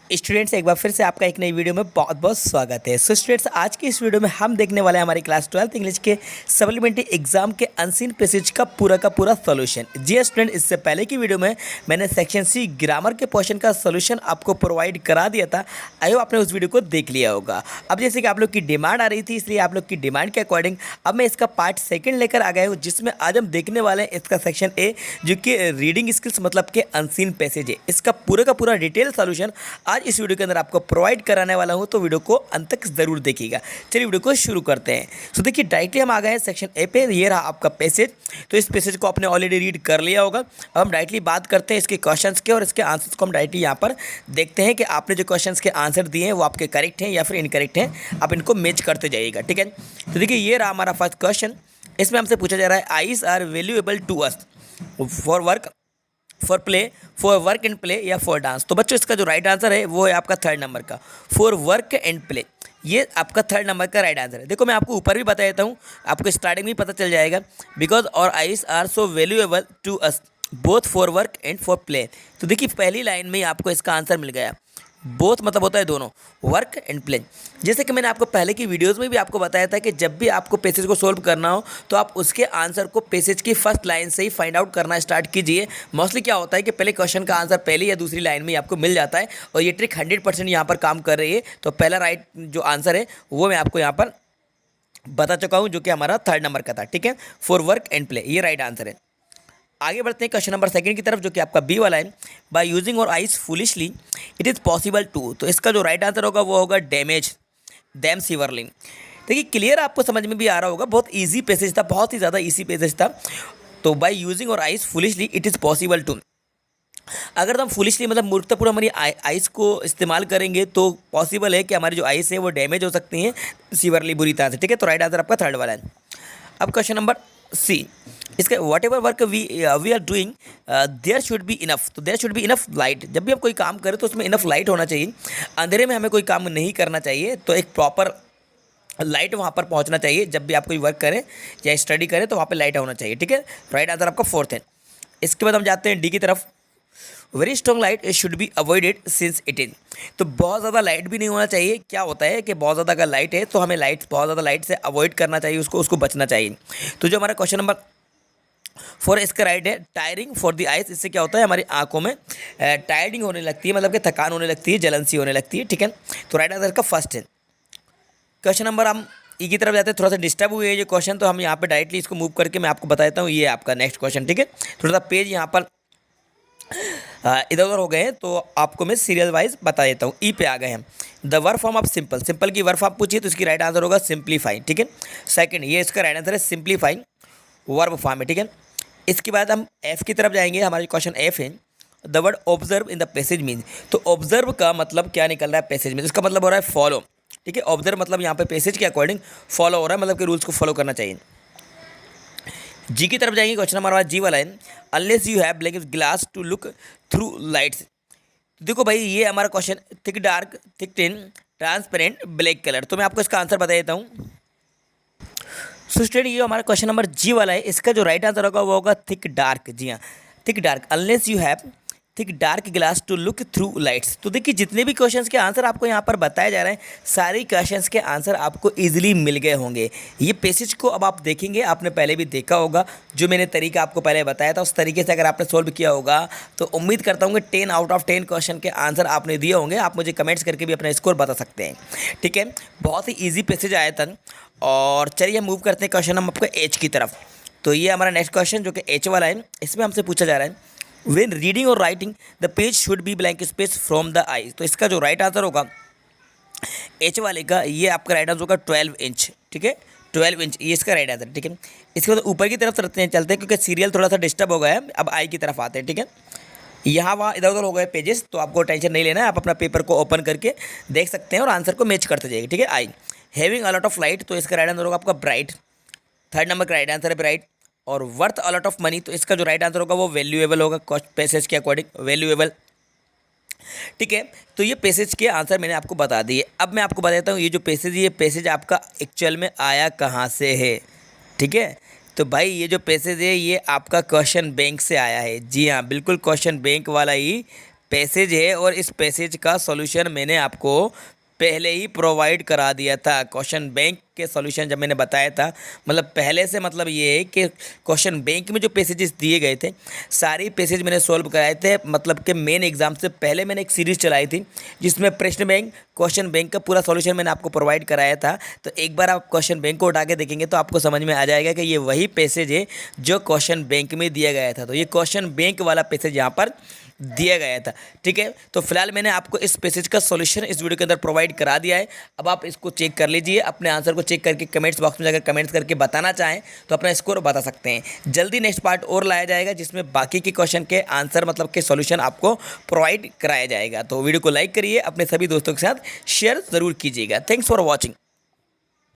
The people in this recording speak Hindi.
स्टूडेंट्स, एक बार फिर से आपका एक नई वीडियो में बहुत बहुत स्वागत है। सो स्टूडेंट्स, आज की इस वीडियो में हम देखने वाले हैं हमारी क्लास 12th इंग्लिश के सप्लीमेंट्री एग्जाम के अनसीन पैसेज का पूरा सॉल्यूशन। जी हाँ स्टूडेंट, इससे पहले की वीडियो में मैंने सेक्शन सी ग्रामर के पोर्शन का सॉल्यूशन आपको प्रोवाइड करा दिया था। आई होप आपने उस वीडियो को देख लिया होगा। अब जैसे कि आप लोग की डिमांड आ रही थी, इसलिए आप लोग की डिमांड के अकॉर्डिंग अब मैं इसका पार्ट सेकेंड लेकर आ गया हूँ, जिसमें आज हम देखने वाले हैं इसका सेक्शन ए, जो कि रीडिंग स्किल्स मतलब के अनसीन पैसेज है। इसका पूरा डिटेल सॉल्यूशन आज इस वीडियो के अंदर आपको प्रोवाइड कराने वाला हूं, तो वीडियो को अंत तक जरूर देखिएगा। चलिए वीडियो को शुरू करते हैं। तो देखिए, डायरेक्टली हम आ गए हैं सेक्शन ए पे। ये रहा आपका पैसेज। तो इस पैसेज को आपने ऑलरेडी रीड कर लिया होगा। अब हम डायरेक्टली बात करते हैं इसके क्वेश्चंस के, और इसके आंसर्स को हम डायरेक्टली यहाँ पर देखते हैं कि आपने जो क्वेश्चंस के आंसर दिए हैं वो आपके करेक्ट हैं या फिर इनकरेक्ट हैं। आप इनको मैच करते जाइएगा, ठीक है। तो देखिए, ये रहा हमारा फर्स्ट क्वेश्चन। इसमें हमसे पूछा जा रहा है, eyes are valuable to us for work, for play, for work and play या फॉर डांस। तो बच्चों, इसका जो राइट आंसर है वो है आपका थर्ड नंबर का, फॉर वर्क एंड प्ले। ये आपका थर्ड नंबर का राइट आंसर है। देखो, मैं आपको ऊपर भी बता देता हूँ, आपको स्टार्टिंग में पता चल जाएगा। Because our eyes are so valuable to us both for work and for play. तो देखिए, पहली लाइन में ही आपको इसका आंसर मिल गया। बोथ मतलब होता है दोनों, वर्क एंड प्ले। जैसे कि मैंने आपको पहले की वीडियोस में भी आपको बताया था कि जब भी आपको पैसेज को सोल्व करना हो तो आप उसके आंसर को पैसेज की फर्स्ट लाइन से ही फाइंड आउट करना स्टार्ट कीजिए। मोस्टली क्या होता है कि पहले क्वेश्चन का आंसर पहली या दूसरी लाइन में ही आपको मिल जाता है, और ये ट्रिक 100% यहाँ पर काम कर रही है। तो पहला राइट जो आंसर है वो मैं आपको यहाँ पर बता चुका हूँ, जो कि हमारा थर्ड नंबर का था, ठीक है। फॉर वर्क एंड प्ले, ये राइट आंसर है। आगे बढ़ते हैं क्वेश्चन नंबर सेकंड की तरफ, जो कि आपका बी वाला है। By using our eyes foolishly it is possible to. तो इसका जो राइट आंसर होगा वो होगा डैमेज दैम सीवरली। देखिए, क्लियर आपको समझ में भी आ रहा होगा, बहुत इजी पैसेज था, बहुत ही ज़्यादा इजी पैसेज था। तो by using our eyes foolishly it is possible to, अगर तो हम फुलिशली मतलब मूर्खतापूर्ण हमारी आइस को इस्तेमाल करेंगे तो पॉसिबल है कि हमारी जो आइस है वो डैमेज हो सकती हैं सीवरली, बुरी तरह से, ठीक है। तो राइट आंसर आपका थर्ड वाला है। अब क्वेश्चन नंबर सी, इसका whatever work we are doing there should be enough. तो there should be enough light. जब भी हम कोई काम करें तो उसमें इनफ लाइट होना चाहिए। अंधेरे में हमें कोई काम नहीं करना चाहिए, तो एक प्रॉपर लाइट वहाँ पर पहुँचना चाहिए। जब भी आप कोई वर्क करें या स्टडी करें तो वहाँ पर लाइट होना चाहिए, ठीक है। राइट आंसर आपका फोर्थ है। इसके बाद हम जाते हैं डी की तरफ। Very strong light should be avoided since it is. तो बहुत ज़्यादा लाइट भी नहीं होना चाहिए। क्या होता है कि बहुत ज़्यादा अगर लाइट है तो हमें बहुत ज़्यादा लाइट से अवॉइड करना चाहिए, उसको बचना चाहिए। तो जो हमारा क्वेश्चन नंबर फोर, इसका राइट है टायरिंग फॉर द आइज। इससे क्या होता है, हमारी आंखों में टायरिंग होने लगती है, मतलब कि थकान होने लगती है, जलन सी होने लगती है, ठीक है। तो राइट आंसर का फर्स्ट है। क्वेश्चन नंबर हम ई की तरफ जाते हैं। थोड़ा सा डिस्टर्ब हुई है ये क्वेश्चन, तो हम यहाँ पे डायरेक्टली इसको मूव करके मैं आपको बताता हूँ। ये आपका नेक्स्ट क्वेश्चन, ठीक है। थोड़ा सा पेज यहाँ पर इधर उधर हो गए हैं, तो आपको मैं सीरियल वाइज बता देता हूँ। ई पे आ गए हम। The verb form of simple, simple की वर्ब फॉर्म पूछिए तो इसकी राइट आंसर होगा सिंप्लीफाई, ठीक है। सेकंड, ये इसका राइट आंसर है सिंप्लीफाई वर्ब फॉर्म है, ठीक है। इसके बाद हम एफ की तरफ जाएंगे। हमारा क्वेश्चन एफ है, the word observe in the passage mean. तो ऑब्जर्व का मतलब क्या निकल रहा है पैसेज में, इसका मतलब हो रहा है फॉलो, ठीक है। ऑब्जर्व मतलब यहाँ पे पैसेज के अकॉर्डिंग फॉलो हो रहा है, मतलब कि रूल्स को फॉलो करना चाहिए। जी की तरफ जाएंगे। क्वेश्चन हमारा जी वाला है, unless you have black glass to look through lights. देखो भाई, ये हमारा question thick dark, thick thin, transparent, black colour. तो मैं आपको इसका आंसर बता देता हूँ। सो स्टूडेंट, ये हमारा क्वेश्चन नंबर जी वाला है। इसका जो राइट आंसर होगा वो होगा थिक डार्क। जी हाँ, thick dark, unless you have thick dark glass to look through lights. तो देखिए, जितने भी क्वेश्चंस के आंसर आपको यहाँ पर बताए जा रहे हैं, सारे क्वेश्चंस के आंसर आपको इजीली मिल गए होंगे। ये पैसेज को अब आप देखेंगे, आपने पहले भी देखा होगा, जो मैंने तरीका आपको पहले बताया था उस तरीके से अगर आपने सोल्व किया होगा तो उम्मीद करता हूँ कि 10 आउट ऑफ 10 क्वेश्चन के आंसर आपने दिए होंगे। आप मुझे कमेंट्स करके भी अपना स्कोर बता सकते हैं, ठीक है। बहुत ही ईजी पैसेज आया था। और चलिए मूव करते हैं क्वेश्चन नंबर आपका एच की तरफ। तो ये हमारा नेक्स्ट क्वेश्चन जो कि एच वाला है, इसमें हमसे पूछा जा रहा है, व्हेन रीडिंग और writing the page should be blank space from the eyes. तो इसका जो राइट आंसर होगा एच वाले का, ये आपका राइट आंसर होगा 12 इंच, ठीक है। 12 इंच ये इसका राइट आंसर, ठीक है। इसके बाद ऊपर की तरफ चलते हैं क्योंकि सीरियल थोड़ा सा डिस्टर्ब हो गया है। अब आई की तरफ आते हैं, ठीक है। यहाँ वहाँ इधर उधर हो गए पेजेस, तो आपको टेंशन नहीं लेना है। आप अपना पेपर को ओपन करके देख सकते हैं और आंसर को मैच करते जाइए, ठीक है। I having a lot of light, तो इसका राइट आंसर होगा आपका ब्राइट। थर्ड नंबर का राइट आंसर है ब्राइट। और worth a lot of money, तो इसका जो राइट आंसर होगा वो वैल्यूएबल होगा, पैसेज के अकॉर्डिंग वैल्यूएबल, ठीक है। तो ये पैसेज के आंसर मैंने आपको बता दिए। अब मैं आपको बताता हूँ ये जो पैसेज, ये पैसेज आपका एक्चुअल में आया कहाँ से है, ठीक है। तो भाई, ये जो पैसेज है ये आपका क्वेश्चन बैंक से आया है। जी हाँ, बिल्कुल क्वेश्चन बैंक वाला ही पैसेज है और इस पैसेज का सॉल्यूशन मैंने आपको पहले ही प्रोवाइड करा दिया था। क्वेश्चन बैंक के सॉल्यूशन जब मैंने बताया था, मतलब पहले से मतलब ये है कि क्वेश्चन बैंक में जो पैसेजेस दिए गए थे सारी पैसेज मैंने सॉल्व कराए थे। मतलब कि मेन एग्जाम से पहले मैंने एक सीरीज़ चलाई थी जिसमें प्रश्न बैंक क्वेश्चन बैंक का पूरा सॉल्यूशन मैंने आपको प्रोवाइड कराया था। तो एक बार आप क्वेश्चन बैंक को उठा के देखेंगे तो आपको समझ में आ जाएगा कि ये वही पैसेज है जो क्वेश्चन बैंक में दिया गया था। तो ये क्वेश्चन बैंक वाला पैसेज यहाँ पर दिया गया था। ठीक है, तो फिलहाल मैंने आपको इस पैसेज का सॉल्यूशन इस वीडियो के अंदर प्रोवाइड करा दिया है। अब आप इसको चेक कर लीजिए, अपने आंसर को चेक करके कमेंट्स बॉक्स में जाकर कमेंट्स करके बताना चाहें तो अपना स्कोर बता सकते हैं। जल्दी नेक्स्ट पार्ट और लाया जाएगा जिसमें बाकी के क्वेश्चन के आंसर मतलब के सॉल्यूशन आपको प्रोवाइड कराया जाएगा। तो वीडियो को लाइक करिए, अपने सभी दोस्तों के साथ शेयर ज़रूर कीजिएगा। Thanks for watching.